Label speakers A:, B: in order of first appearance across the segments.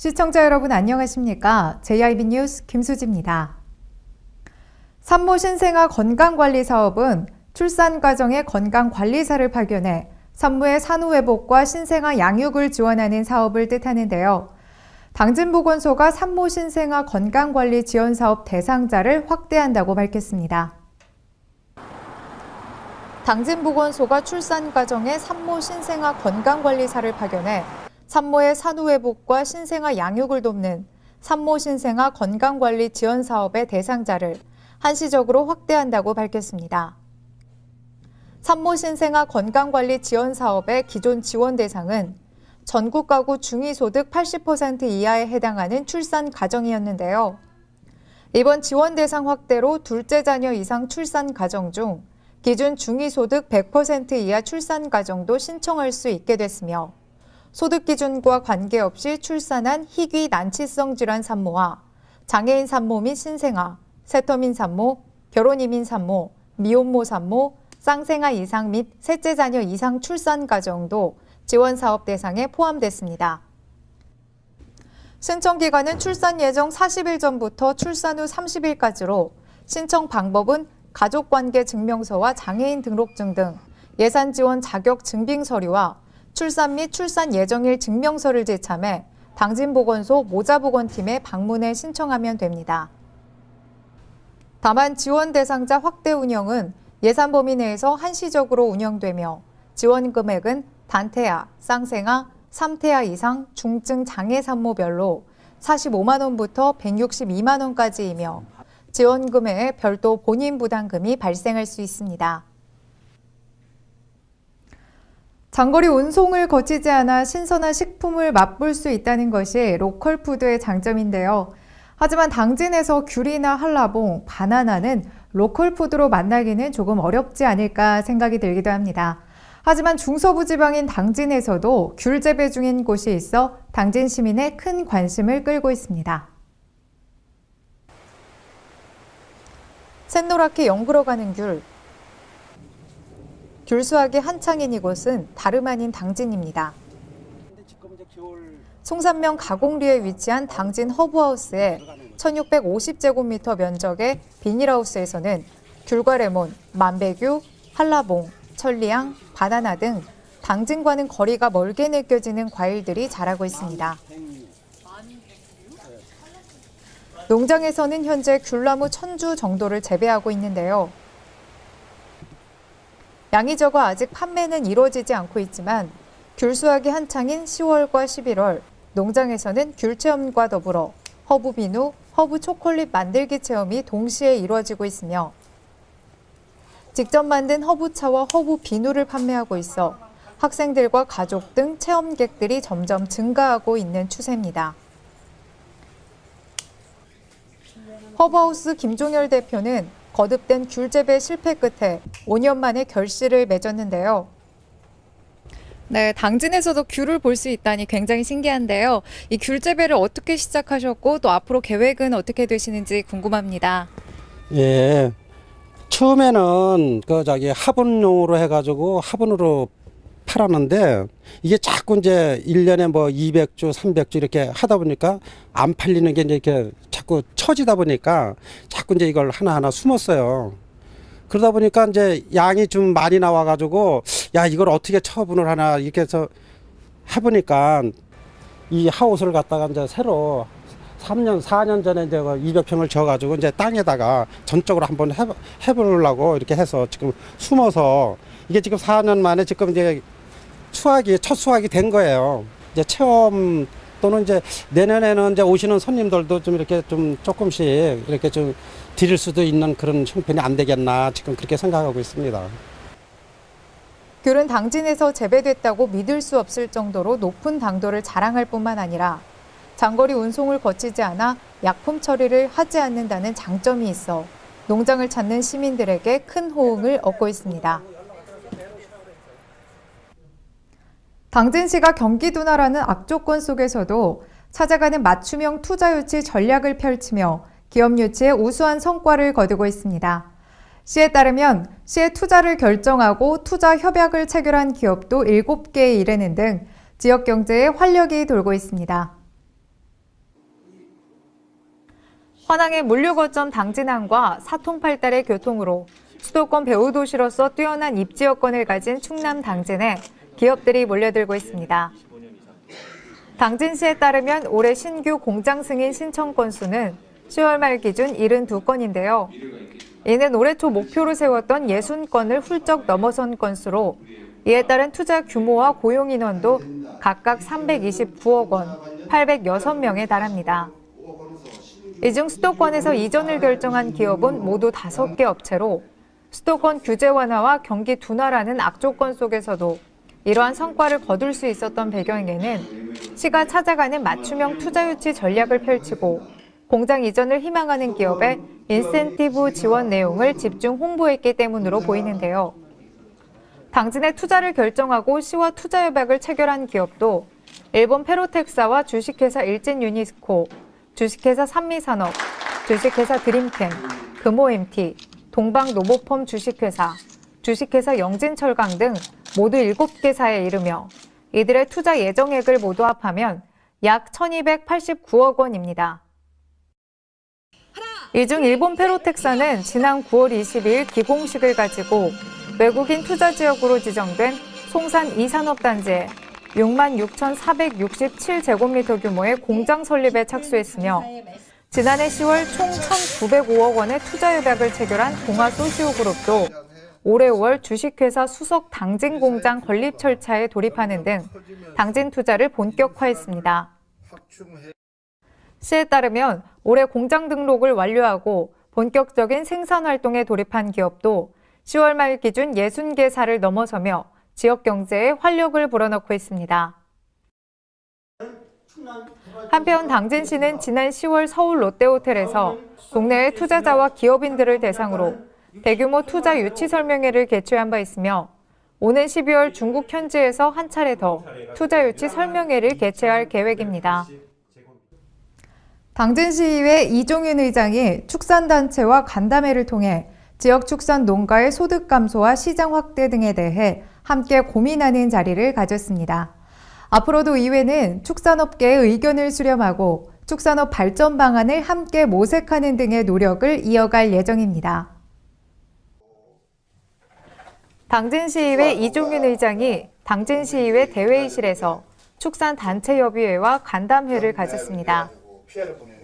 A: 시청자 여러분 안녕하십니까? JIB 뉴스 김수지입니다. 산모 신생아 건강관리 사업은 출산 과정의 건강관리사를 파견해 산모의 산후회복과 신생아 양육을 지원하는 사업을 뜻하는데요. 당진보건소가 산모 신생아 건강관리 지원사업 대상자를 확대한다고 밝혔습니다. 당진보건소가 출산 과정에 산모 신생아 건강관리사를 파견해 산모의 산후회복과 신생아 양육을 돕는 산모 신생아 건강관리 지원 사업의 대상자를 한시적으로 확대한다고 밝혔습니다. 산모 신생아 건강관리 지원 사업의 기존 지원 대상은 전국 가구 중위소득 80% 이하에 해당하는 출산 가정이었는데요. 이번 지원 대상 확대로 둘째 자녀 이상 출산 가정 중 기준 중위소득 100% 이하 출산 가정도 신청할 수 있게 됐으며 소득 기준과 관계없이 출산한 희귀 난치성 질환 산모와 장애인 산모 및 신생아, 새터민 산모, 결혼 이민 산모, 미혼모 산모, 쌍생아 이상 및 셋째 자녀 이상 출산 가정도 지원 사업 대상에 포함됐습니다. 신청 기간은 출산 예정 40일 전부터 출산 후 30일까지로 신청 방법은 가족관계 증명서와 장애인 등록증 등 예산 지원 자격 증빙 서류와 출산 및 출산 예정일 증명서를 제참해 당진보건소 모자보건팀에 방문해 신청하면 됩니다. 다만 지원 대상자 확대 운영은 예산 범위 내에서 한시적으로 운영되며 지원 금액은 단태아, 쌍생아, 3태아 이상 중증 장애 산모별로 45만 원부터 162만 원까지이며 지원 금액에 별도 본인 부담금이 발생할 수 있습니다. 장거리 운송을 거치지 않아 신선한 식품을 맛볼 수 있다는 것이 로컬 푸드의 장점인데요. 하지만 당진에서 귤이나 한라봉, 바나나는 로컬 푸드로 만나기는 조금 어렵지 않을까 생각이 들기도 합니다. 하지만 중서부 지방인 당진에서도 귤 재배 중인 곳이 있어 당진 시민의 큰 관심을 끌고 있습니다. 샛노랗게 연글어가는 귤. 귤 수확이 한창인 이곳은 다름 아닌 당진입니다. 송산면 가곡리에 위치한 당진 허브하우스의 1650제곱미터 면적의 비닐하우스에서는 귤과 레몬, 만배규, 한라봉, 천리향, 바나나 등 당진과는 거리가 멀게 느껴지는 과일들이 자라고 있습니다. 농장에서는 현재 귤나무 1000주 정도를 재배하고 있는데요. 양이 적어 아직 판매는 이루어지지 않고 있지만 귤 수확이 한창인 10월과 11월 농장에서는 귤 체험과 더불어 허브 비누, 허브 초콜릿 만들기 체험이 동시에 이루어지고 있으며 직접 만든 허브차와 허브 비누를 판매하고 있어 학생들과 가족 등 체험객들이 점점 증가하고 있는 추세입니다. 허브하우스 김종열 대표는 거듭된 귤 재배 실패 끝에 5년 만에 결실을 맺었는데요. 네, 당진에서도 귤을 볼 수 있다니 굉장히 신기한데요. 이 귤 재배를 어떻게 시작하셨고 또 앞으로 계획은 어떻게 되시는지 궁금합니다.
B: 예, 처음에는 화분용으로 해가지고 화분으로 팔았는데 이게 자꾸 이제 1년에 뭐 200주, 300주 이렇게 하다 보니까 안 팔리는 게 이제 이렇게 자꾸 처지다 보니까 자꾸 이제 이걸 하나하나 숨었어요. 그러다 보니까 이제 양이 좀 많이 나와가지고 야, 이걸 어떻게 처분을 하나 이렇게 해서 해보니까 이 하우스를 갖다가 이제 새로 3년, 4년 전에 이제 200평을 지어가지고 이제 땅에다가 전적으로 한번 해보려고 이렇게 해서 지금 숨어서 이게 지금 4년 만에 지금 이제 첫 수확이 된 거예요. 이제 체험 또는 이제 내년에는 이제 오시는 손님들도 좀 이렇게 좀 조금씩 이렇게 좀 드릴 수도 있는 그런 형편이 안 되겠나 지금 그렇게 생각하고 있습니다.
A: 귤은 당진에서 재배됐다고 믿을 수 없을 정도로 높은 당도를 자랑할 뿐만 아니라 장거리 운송을 거치지 않아 약품 처리를 하지 않는다는 장점이 있어 농장을 찾는 시민들에게 큰 호응을 얻고 있습니다. 당진시가 경기 둔화라는 악조건 속에서도 찾아가는 맞춤형 투자 유치 전략을 펼치며 기업 유치에 우수한 성과를 거두고 있습니다. 시에 따르면 시에 투자를 결정하고 투자 협약을 체결한 기업도 7개에 이르는 등 지역 경제에 활력이 돌고 있습니다. 환항의 물류 거점 당진항과 사통팔달의 교통으로 수도권 배후도시로서 뛰어난 입지 여건을 가진 충남 당진에 기업들이 몰려들고 있습니다. 당진시에 따르면 올해 신규 공장 승인 신청 건수는 10월 말 기준 72건인데요. 이는 올해 초 목표로 세웠던 60건을 훌쩍 넘어선 건수로 이에 따른 투자 규모와 고용 인원도 각각 329억 원, 806명에 달합니다. 이 중 수도권에서 이전을 결정한 기업은 모두 5개 업체로 수도권 규제 완화와 경기 둔화라는 악조건 속에서도 이러한 성과를 거둘 수 있었던 배경에는 시가 찾아가는 맞춤형 투자 유치 전략을 펼치고 공장 이전을 희망하는 기업의 인센티브 지원 내용을 집중 홍보했기 때문으로 보이는데요. 당진에 투자를 결정하고 시와 투자 협약을 체결한 기업도 일본 페로텍사와 주식회사 일진유니스코, 주식회사 산미산업, 주식회사 드림캔, 금호MT, 동방노보펌 주식회사, 주식회사 영진철강 등 모두 7개사에 이르며 이들의 투자 예정액을 모두 합하면 약 1,289억 원입니다. 이 중 일본 페로텍사는 지난 9월 22일 기공식을 가지고 외국인 투자 지역으로 지정된 송산 2산업단지에 66,467제곱미터 규모의 공장 설립에 착수했으며 지난해 10월 총 1,905억 원의 투자 협약을 체결한 동아소시오그룹도 올해 5월 주식회사 수석 당진 공장 건립 절차에 돌입하는 등 당진 투자를 본격화했습니다. 시에 따르면 올해 공장 등록을 완료하고 본격적인 생산 활동에 돌입한 기업도 10월 말 기준 60개사를 넘어서며 지역 경제에 활력을 불어넣고 있습니다. 한편 당진시는 지난 10월 서울 롯데호텔에서 국내의 투자자와 기업인들을 대상으로 대규모 투자 유치 설명회를 개최한 바 있으며 오는 12월 중국 현지에서 한 차례 더 투자 유치 설명회를 개최할 계획입니다. 당진시의회 이종윤 의장이 축산단체와 간담회를 통해 지역 축산 농가의 소득 감소와 시장 확대 등에 대해 함께 고민하는 자리를 가졌습니다. 앞으로도 의회는 축산업계의 의견을 수렴하고 축산업 발전 방안을 함께 모색하는 등의 노력을 이어갈 예정입니다. 당진시의회 이종윤 의장이 당진시의회 대회의실에서 축산단체협의회와 간담회를 가졌습니다.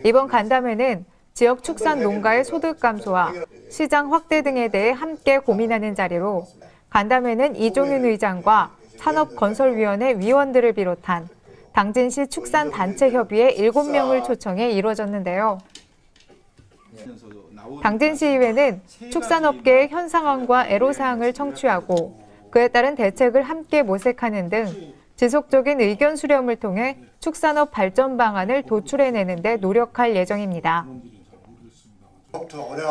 A: 이번 간담회는 지역 축산 농가의 소득 감소와 시장 확대 등에 대해 함께 고민하는 자리로 간담회는 이종윤 의장과 산업건설위원회 위원들을 비롯한 당진시 축산단체협의회 7명을 초청해 이루어졌는데요. 당진시의회는 축산업계의 현 상황과 애로사항을 청취하고 그에 따른 대책을 함께 모색하는 등 지속적인 의견 수렴을 통해 축산업 발전 방안을 도출해내는 데 노력할 예정입니다.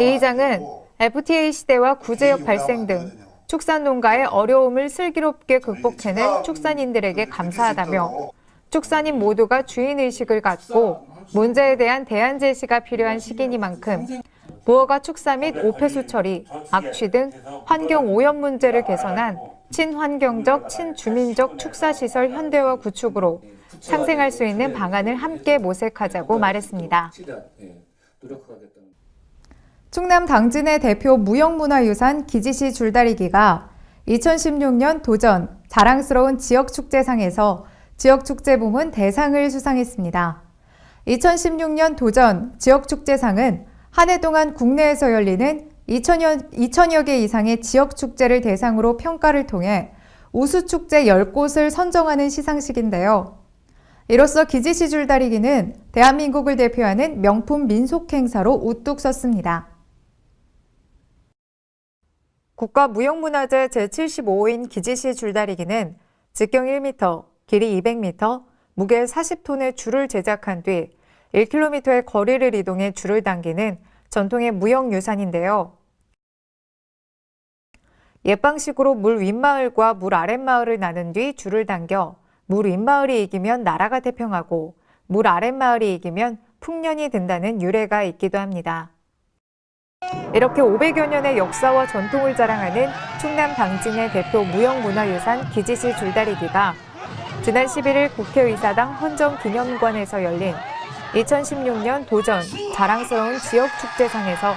A: 이 의장은 FTA 시대와 구제역 발생 등 축산농가의 어려움을 슬기롭게 극복해낸 축산인들에게 감사하다며 축산인 모두가 주인의식을 갖고 문제에 대한 대안 제시가 필요한 시기니만큼 무허가 축사 및 오폐수 처리, 악취 등 환경 오염 문제를 개선한 친환경적, 친주민적 축사시설 현대화 구축으로 상생할 수 있는 방안을 함께 모색하자고 말했습니다. 충남 당진의 대표 무형문화유산 기지시 줄다리기가 2016년 도전 자랑스러운 지역축제상에서 지역축제부문 대상을 수상했습니다. 2016년 도전 지역축제상은 한 해 동안 국내에서 열리는 2천여 개 이상의 지역축제를 대상으로 평가를 통해 우수축제 10곳을 선정하는 시상식인데요. 이로써 기지시 줄다리기는 대한민국을 대표하는 명품 민속행사로 우뚝 섰습니다. 국가무형문화재 제75호인 기지시 줄다리기는 직경 1m, 길이 200m, 무게 40톤의 줄을 제작한 뒤 1km의 거리를 이동해 줄을 당기는 전통의 무형유산인데요. 옛 방식으로 물 윗마을과 물 아랫마을을 나눈 뒤 줄을 당겨 물 윗마을이 이기면 나라가 태평하고 물 아랫마을이 이기면 풍년이 든다는 유래가 있기도 합니다. 이렇게 500여 년의 역사와 전통을 자랑하는 충남 당진의 대표 무형문화유산 기지시 줄다리기가 지난 11일 국회의사당 헌정기념관에서 열린 2016년 도전 자랑스러운 지역축제상에서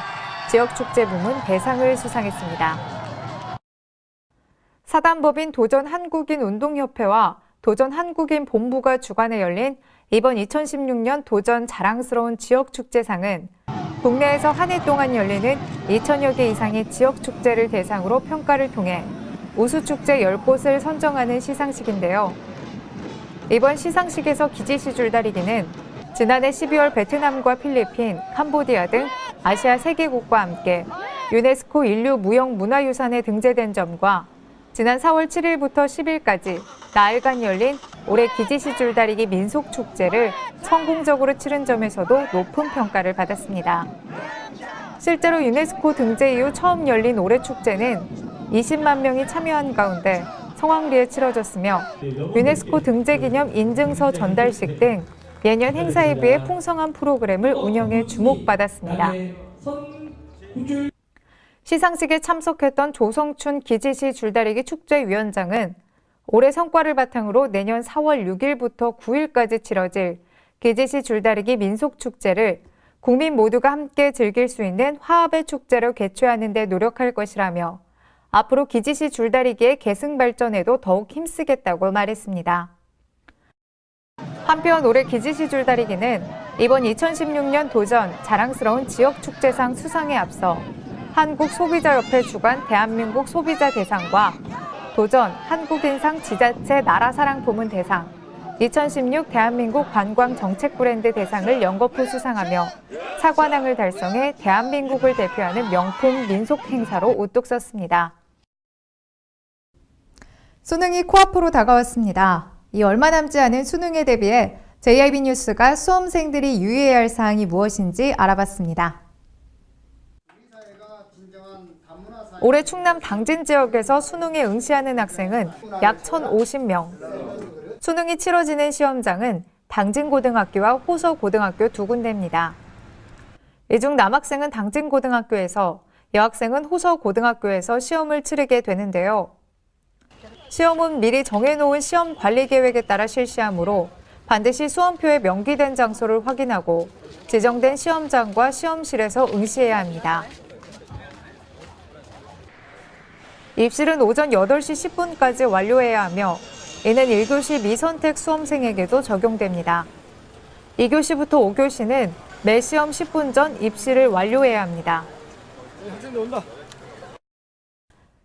A: 지역축제 부문 대상을 수상했습니다. 사단법인 도전 한국인 운동협회와 도전 한국인 본부가 주관해 열린 이번 2016년 도전 자랑스러운 지역축제상은 국내에서 한 해 동안 열리는 2,000여 개 이상의 지역축제를 대상으로 평가를 통해 우수축제 10곳을 선정하는 시상식인데요. 이번 시상식에서 기지시 줄다리기는 지난해 12월 베트남과 필리핀, 캄보디아 등 아시아 3개국과 함께 유네스코 인류 무형문화유산에 등재된 점과 지난 4월 7일부터 10일까지 나흘간 열린 올해 기지시 줄다리기 민속축제를 성공적으로 치른 점에서도 높은 평가를 받았습니다. 실제로 유네스코 등재 이후 처음 열린 올해 축제는 20만 명이 참여한 가운데 성황리에 치러졌으며 유네스코 등재 기념 인증서 전달식 등 예년 행사에 비해 풍성한 프로그램을 운영해 주목받았습니다. 시상식에 참석했던 조성춘 기지시 줄다리기 축제위원장은 올해 성과를 바탕으로 내년 4월 6일부터 9일까지 치러질 기지시 줄다리기 민속축제를 국민 모두가 함께 즐길 수 있는 화합의 축제로 개최하는 데 노력할 것이라며 앞으로 기지시 줄다리기의 계승 발전에도 더욱 힘쓰겠다고 말했습니다. 한편 올해 기지시 줄다리기는 이번 2016년 도전 자랑스러운 지역축제상 수상에 앞서 한국소비자협회 주관 대한민국 소비자 대상과 도전 한국인상 지자체 나라사랑 부문 대상, 2016 대한민국 관광정책 브랜드 대상을 연거푸 수상하며 사관왕을 달성해 대한민국을 대표하는 명품 민속 행사로 우뚝 섰습니다. 수능이 코앞으로 다가왔습니다. 이 얼마 남지 않은 수능에 대비해 JIB 뉴스가 수험생들이 유의해야 할 사항이 무엇인지 알아봤습니다. 올해 충남 당진 지역에서 수능에 응시하는 학생은 약 1,050명. 수능이 치러지는 시험장은 당진고등학교와 호서고등학교 두 군데입니다. 이 중 남학생은 당진고등학교에서, 여학생은 호서고등학교에서 시험을 치르게 되는데요. 시험은 미리 정해놓은 시험 관리 계획에 따라 실시하므로 반드시 수험표에 명기된 장소를 확인하고 지정된 시험장과 시험실에서 응시해야 합니다. 입실은 오전 8시 10분까지 완료해야 하며 이는 1교시 미선택 수험생에게도 적용됩니다. 2교시부터 5교시는 매 시험 10분 전 입실을 완료해야 합니다.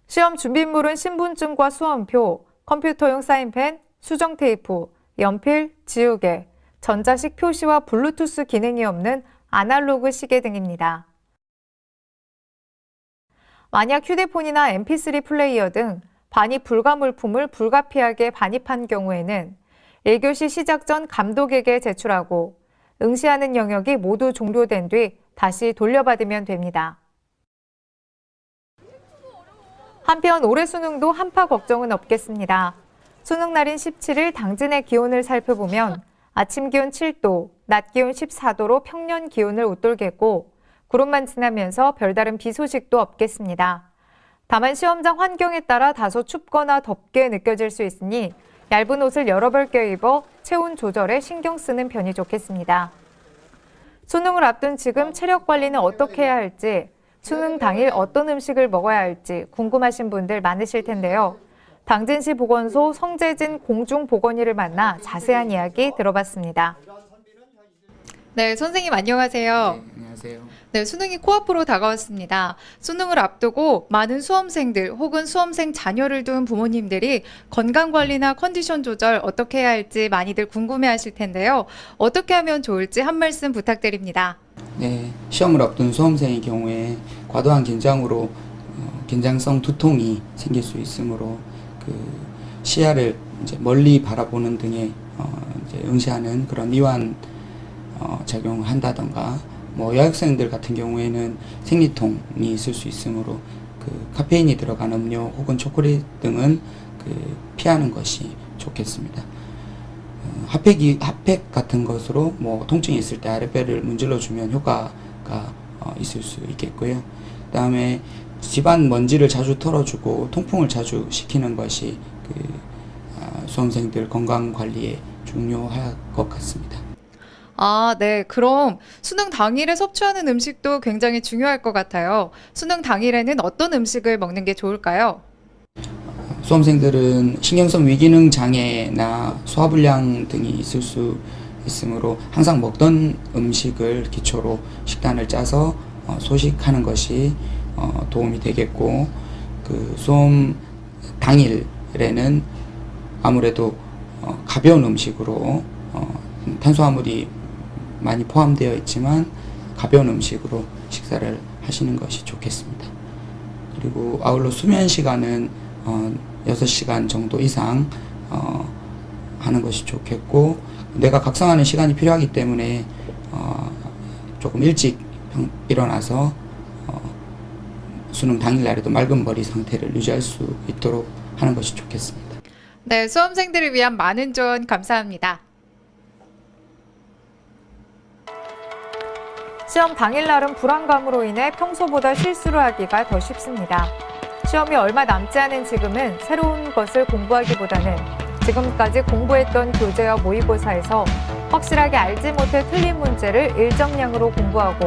A: 시험 준비물은 신분증과 수험표, 컴퓨터용 사인펜, 수정 테이프, 연필, 지우개, 전자식 표시와 블루투스 기능이 없는 아날로그 시계 등입니다. 만약 휴대폰이나 mp3 플레이어 등 반입 불가 물품을 불가피하게 반입한 경우에는 1교시 시작 전 감독에게 제출하고 응시하는 영역이 모두 종료된 뒤 다시 돌려받으면 됩니다. 한편 올해 수능도 한파 걱정은 없겠습니다. 수능 날인 17일 당진의 기온을 살펴보면 아침 기온 7도, 낮 기온 14도로 평년 기온을 웃돌겠고 구름만 지나면서 별다른 비 소식도 없겠습니다. 다만 시험장 환경에 따라 다소 춥거나 덥게 느껴질 수 있으니 얇은 옷을 여러 벌 껴입어 체온 조절에 신경 쓰는 편이 좋겠습니다. 수능을 앞둔 지금 체력 관리는 어떻게 해야 할지, 수능 당일 어떤 음식을 먹어야 할지 궁금하신 분들 많으실 텐데요. 당진시 보건소 성재진 공중보건의를 만나 자세한 이야기 들어봤습니다. 네, 선생님 안녕하세요.
C: 네, 안녕하세요.
A: 네, 수능이 코앞으로 다가왔습니다. 수능을 앞두고 많은 수험생들 혹은 수험생 자녀를 둔 부모님들이 건강관리나 컨디션 조절 어떻게 해야 할지 많이들 궁금해하실 텐데요. 어떻게 하면 좋을지 한 말씀 부탁드립니다.
C: 네, 시험을 앞둔 수험생의 경우에 과도한 긴장으로 긴장성 두통이 생길 수 있으므로 시야를 이제 멀리 바라보는 등의 이제 응시하는 그런 이완 작용한다던가, 여학생들 같은 경우에는 생리통이 있을 수 있으므로 카페인이 들어간 음료 혹은 초콜릿 등은 피하는 것이 좋겠습니다. 핫팩 같은 것으로 통증이 있을 때 아랫배를 문질러 주면 효과가 있을 수 있겠고요. 그다음에 집안 먼지를 자주 털어주고 통풍을 자주 시키는 것이 수험생들 건강 관리에 중요할 것 같습니다.
A: 아, 네. 그럼 수능 당일에 섭취하는 음식도 굉장히 중요할 것 같아요. 수능 당일에는 어떤 음식을 먹는 게 좋을까요?
C: 수험생들은 신경성 위기능 장애나 소화불량 등이 있을 수 있으므로 항상 먹던 음식을 기초로 식단을 짜서 소식하는 것이 도움이 되겠고, 그 수험 당일에는 아무래도 가벼운 음식으로 탄수화물이 많이 포함되어 있지만 가벼운 음식으로 식사를 하시는 것이 좋겠습니다. 그리고 아울러 수면 시간은 6시간 정도 이상 하는 것이 좋겠고, 뇌가 각성하는 시간이 필요하기 때문에 조금 일찍 일어나서 수능 당일날에도 맑은 머리 상태를 유지할 수 있도록 하는 것이 좋겠습니다.
A: 네, 수험생들을 위한 많은 조언 감사합니다. 시험 당일날은 불안감으로 인해 평소보다 실수를 하기가 더 쉽습니다. 시험이 얼마 남지 않은 지금은 새로운 것을 공부하기보다는 지금까지 공부했던 교재와 모의고사에서 확실하게 알지 못해 틀린 문제를 일정량으로 공부하고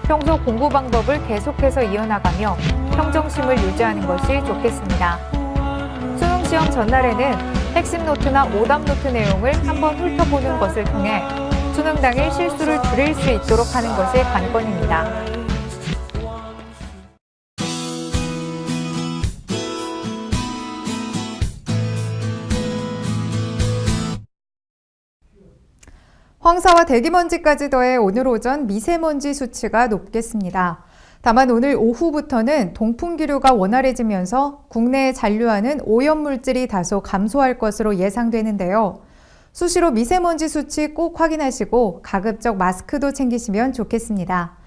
A: 평소 공부 방법을 계속해서 이어나가며 평정심을 유지하는 것이 좋겠습니다. 수능 시험 전날에는 핵심 노트나 오답 노트 내용을 한번 훑어보는 것을 통해 수능 당일 실수를 줄일 수 있도록 하는 것이 관건입니다. 황사와 대기먼지까지 더해 오늘 오전 미세먼지 수치가 높겠습니다. 다만 오늘 오후부터는 동풍기류가 원활해지면서 국내에 잔류하는 오염물질이 다소 감소할 것으로 예상되는데요. 수시로 미세먼지 수치 꼭 확인하시고 가급적 마스크도 챙기시면 좋겠습니다.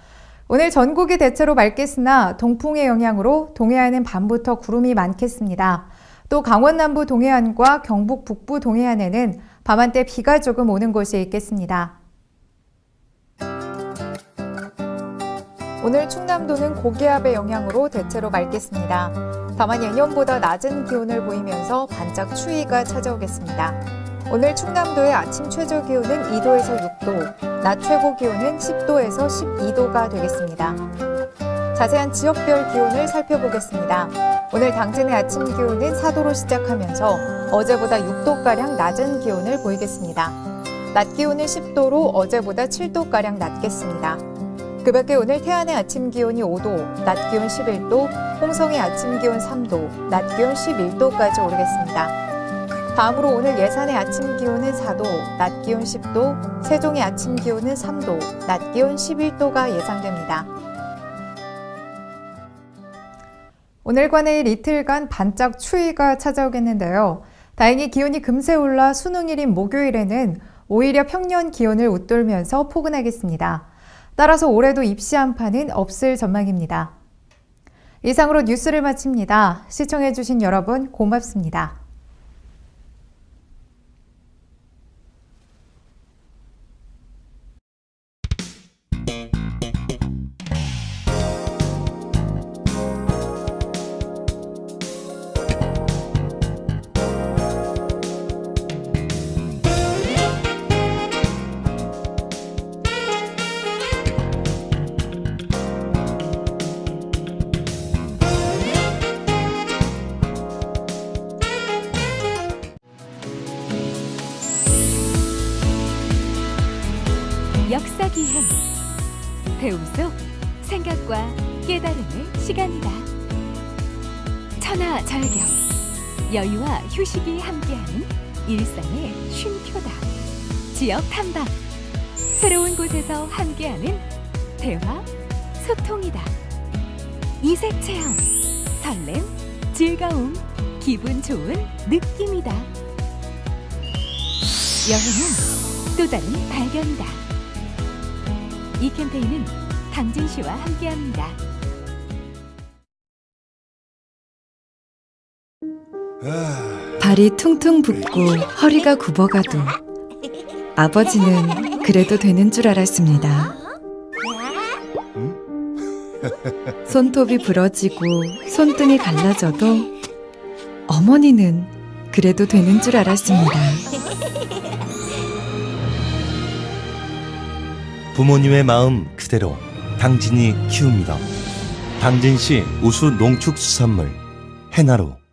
A: 오늘 전국이 대체로 맑겠으나 동풍의 영향으로 동해안은 밤부터 구름이 많겠습니다. 또 강원 남부 동해안과 경북 북부 동해안에는 밤한때 비가 조금 오는 곳이 있겠습니다. 오늘 충남도는 고기압의 영향으로 대체로 맑겠습니다. 다만 예년보다 낮은 기온을 보이면서 반짝 추위가 찾아오겠습니다. 오늘 충남도의 아침 최저 기온은 2도에서 6도, 낮 최고 기온은 10도에서 12도가 되겠습니다. 자세한 지역별 기온을 살펴보겠습니다. 오늘 당진의 아침 기온은 4도로 시작하면서 어제보다 6도가량 낮은 기온을 보이겠습니다. 낮 기온은 10도로 어제보다 7도가량 낮겠습니다. 그 밖에 오늘 태안의 아침 기온이 5도, 낮 기온 11도, 홍성의 아침 기온 3도, 낮 기온 11도까지 오르겠습니다. 다음으로 오늘 예산의 아침 기온은 4도, 낮 기온 10도, 세종의 아침 기온은 3도, 낮 기온 11도가 예상됩니다. 오늘과 내일 이틀간 반짝 추위가 찾아오겠는데요. 다행히 기온이 금세 올라 수능일인 목요일에는 오히려 평년 기온을 웃돌면서 포근하겠습니다. 따라서 올해도 입시 한파는 없을 전망입니다. 이상으로 뉴스를 마칩니다. 시청해주신 여러분 고맙습니다.
D: 역사기행 배움 속 생각과 깨달음의 시간이다. 천하절경 여유와 휴식이 함께하는 일상의 쉼표다. 지역 탐방 새로운 곳에서 함께하는 대화 소통이다. 이색 체험 설렘 즐거움 기분 좋은 느낌이다. 여행은 또 다른 발견이다. 이 캠페인은 당진시와 함께합니다.
E: 발이 퉁퉁 붓고 허리가 굽어가도 아버지는 그래도 되는 줄 알았습니다. 손톱이 부러지고 손등이 갈라져도 어머니는 그래도 되는 줄 알았습니다.
F: 부모님의 마음 그대로 당진이 키웁니다. 당진시 우수 농축수산물 해나루.